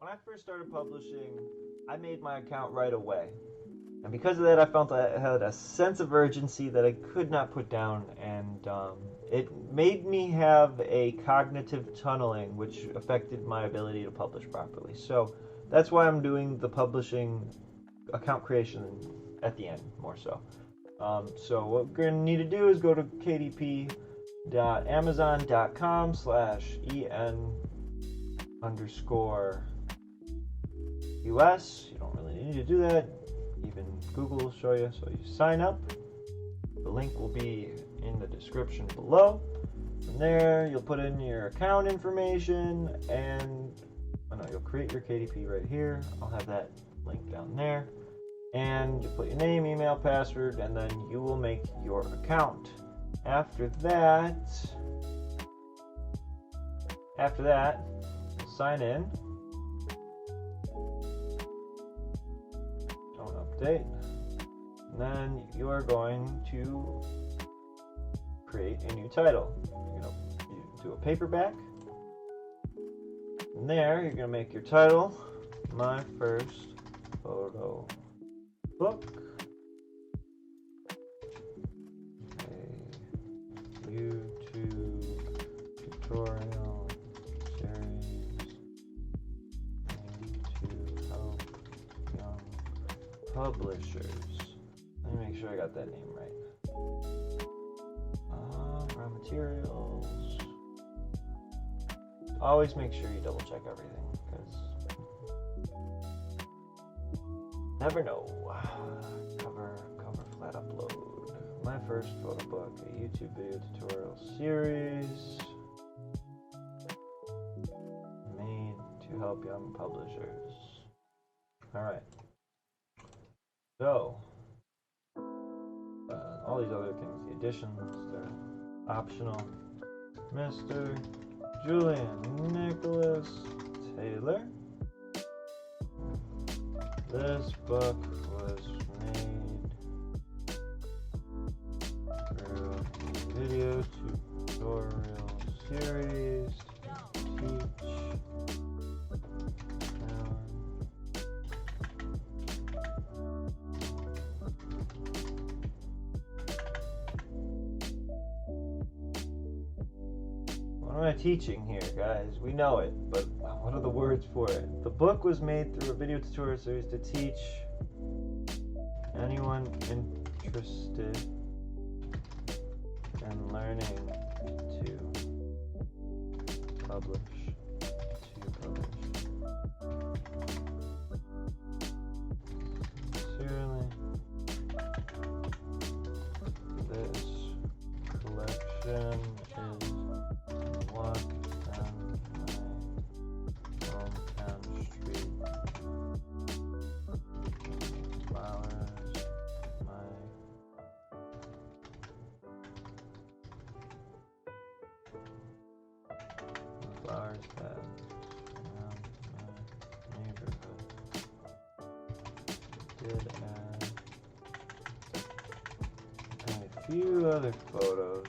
When I first started publishing, I made my account right away. And because of that, I felt I had a sense of urgency that I could not put down, and it made me have a cognitive tunneling, which affected my ability to publish properly. So that's why I'm doing the publishing account creation at the end, more so. So what we're going to need to do is go to kdp.amazon.com/en_US. You don't really need to do that. Even Google will show you. So you sign up. The link will be in the description below. From there, you'll put in your account information and you'll create your KDP right here. I'll have that link down there. And you put your name, email, password, and then you will make your account. After that, you'll sign in. Don't update. And then you are going to create a new title. You're going to do a paperback. From there, you're going to make your title, My First Photo Book, a YouTube tutorial series aimed to help young publishers. Let me make sure I got that name right. Raw materials. Always make sure you double check everything, because never know. Cover flat upload. My First Photo Book, a YouTube video tutorial series made to help young publishers. Alright. So, all these other things, the additions, they're optional. Mr. Julian Nicholas Taylor. This book was made through a video tutorial series to teach What am I teaching here, guys? We know it, but what are the words for it? The book was made through a video tutorial series to teach anyone interested in learning to publish. Sincerely, this collection is what and my hometown street flowers, my flowers that surround my neighborhood. Did add a few other photos.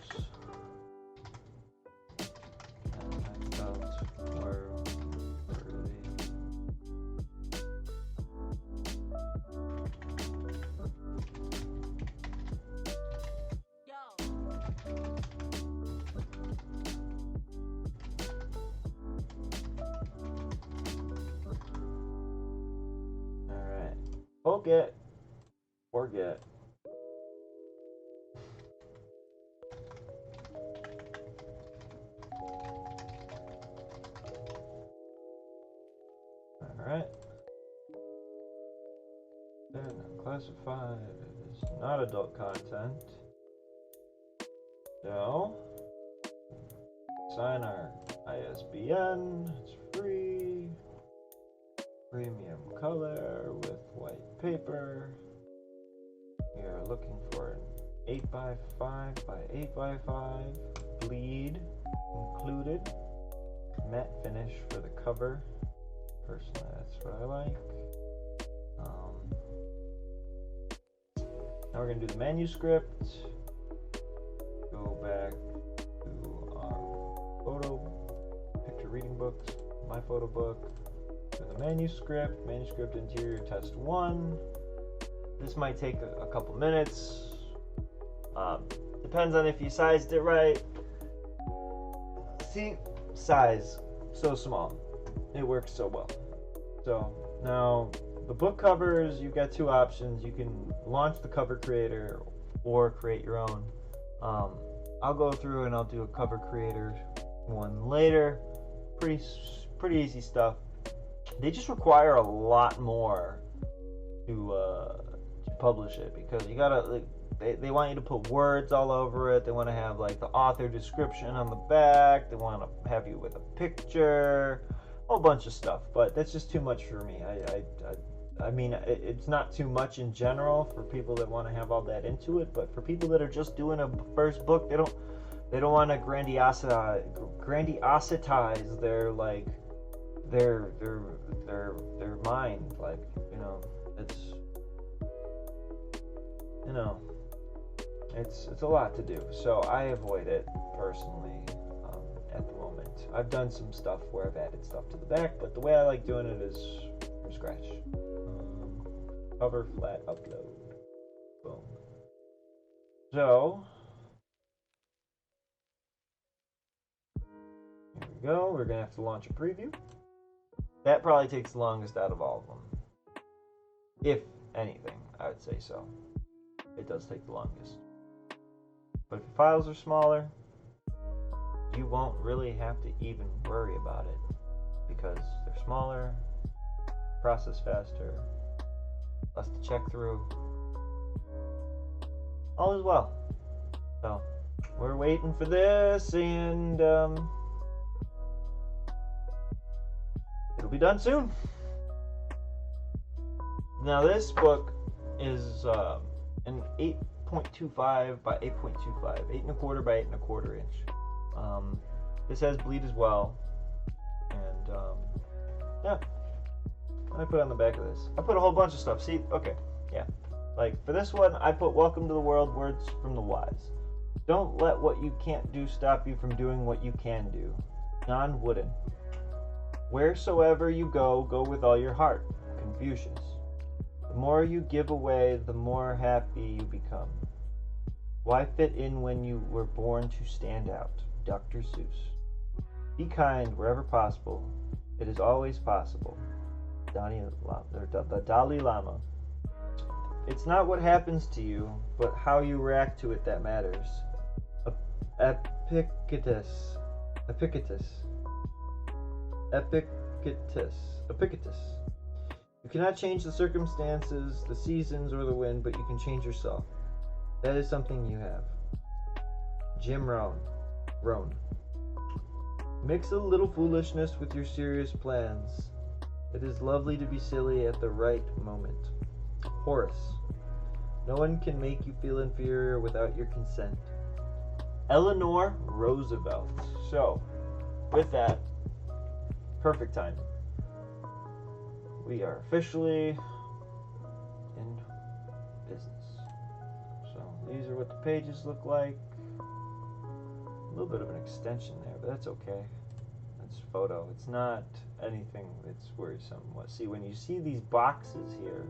Forget. Alright. Then classified as not adult content. So, sign our ISBN. It's free. Premium color with white paper. We are looking for an 8x5 by 8x5 bleed included. Matte finish for the cover. Personally, that's what I like. Now we're going to do the manuscript. Go back to our picture reading books, my photo book. doing the manuscript interior test 1. This might take a couple minutes. Depends on if you sized it right. See, size, so small. It works so well. So now the book covers, you've got two options. You can launch the cover creator or create your own. I'll go through and I'll do a cover creator one later. Pretty easy stuff. They just require a lot more to publish it, because you gotta, they want you to put words all over it. They want to have like the author description on the back. They want to have you with a picture, a whole bunch of stuff. But that's just too much for me. I mean, it's not too much in general for people that want to have all that into it. But for people that are just doing a first book, they don't want to grandiositize their like their mind. Like, it's a lot to do. So I avoid it personally at the moment. I've done some stuff where I've added stuff to the back, but the way I like doing it is from scratch. Cover flat upload. Boom. So here we go. We're gonna have to launch a preview. That probably takes the longest out of all of them. If anything, I would say so. It does take the longest. But if your files are smaller, you won't really have to even worry about it, because they're smaller, process faster, less to check through. All is well. So we're waiting for this, and it'll be done soon. Now this book is an 8.25 by 8.25, 8 1/4 by 8 1/4 inch. This has bleed as well, and yeah. What did I put on the back of this? I put a whole bunch of stuff. See, okay, yeah. Like for this one, I put "Welcome to the world, words from the wise. Don't let what you can't do stop you from doing what you can do." John Wooden. Wheresoever you go, go with all your heart. Confucius. The more you give away, the more happy you become. Why fit in when you were born to stand out? Dr. Seuss. Be kind wherever possible. It is always possible. The Dalai Lama. It's not what happens to you, but how you react to it that matters. Epictetus. You cannot change the circumstances, the seasons, or the wind, but you can change yourself. That is something you have. Jim Rohn. Mix a little foolishness with your serious plans. It is lovely to be silly at the right moment. Horace. No one can make you feel inferior without your consent. Eleanor Roosevelt. So, with that, perfect timing. We are officially in business. So these are what the pages look like. A little bit of an extension there, but that's okay. That's photo. It's not anything that's worrisome. See, when you see these boxes here,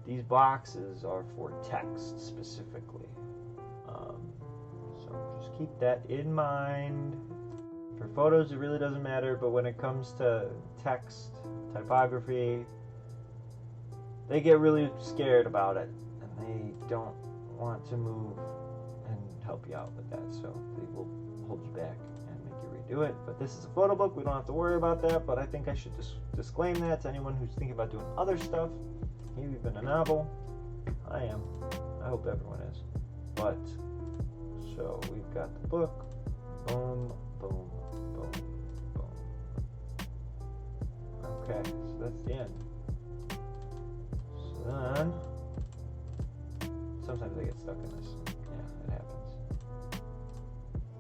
these boxes are for text specifically. So just keep that in mind. For photos, it really doesn't matter, but when it comes to text, typography, they get really scared about it, and they don't want to move and help you out with that, so they will hold you back and make you redo it. But this is a photo book, we don't have to worry about that, but I think I should just disclaim that to anyone who's thinking about doing other stuff, maybe even a novel. I am. I hope everyone is. But, so we've got the book. Boom, boom, boom, boom. Okay, so that's the end. So then, sometimes I get stuck in this. Yeah, it happens.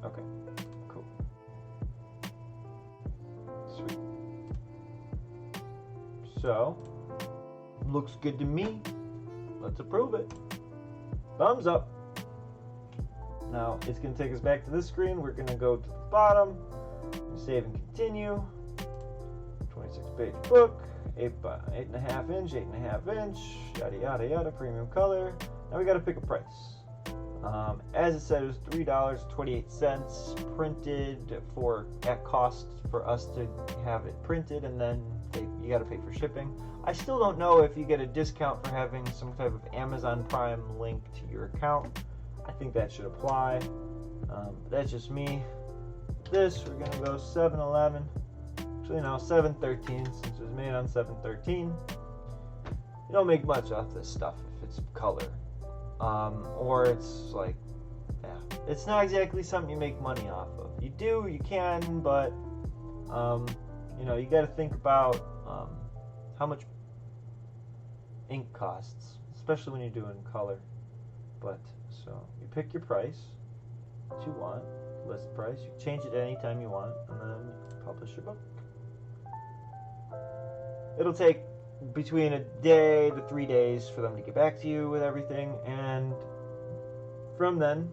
Okay, cool. Sweet. So, looks good to me. Let's approve it. Thumbs up. Now, it's going to take us back to this screen. We're going to go to the bottom, save and continue. 26 page book, 8 by 8.5 inch, 8.5 inch, yada yada yada, premium color. Now we got to pick a price. As it said, it was $3.28 printed at cost for us to have it printed, and then you got to pay for shipping. I still don't know if you get a discount for having some type of Amazon Prime link to your account. I think that should apply. That's just me. This, we're gonna go 7-11. Actually, no, 7/13, since it was made on 7/13. You don't make much off this stuff if it's color, or it's like, yeah, it's not exactly something you make money off of. You do, you can, but you know, you got to think about how much ink costs, especially when you're doing color. But so you pick your price that you want, list price. You change it anytime you want, and then you publish your book. It'll take between a day to 3 days for them to get back to you with everything, and from then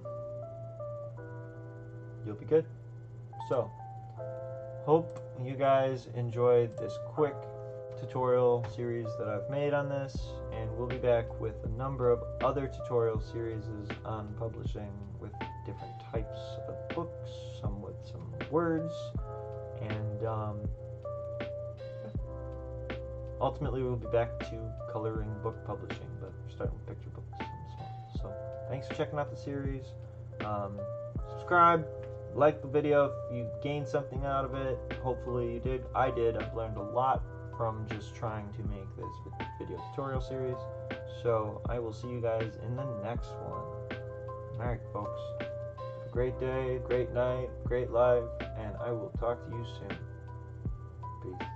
you'll be good. So hope you guys enjoyed this quick tutorial series that I've made on this, and we'll be back with a number of other tutorial series on publishing with different types of books, some with some words, and ultimately we'll be back to coloring book publishing, but we're starting with picture books and small. So thanks for checking out the series. Subscribe, like the video if you gained something out of it. Hopefully you did. I did. I've learned a lot from just trying to make this video tutorial series. So I will see you guys in the next one. Alright folks, have a great day, great night, great life, and I will talk to you soon. Peace.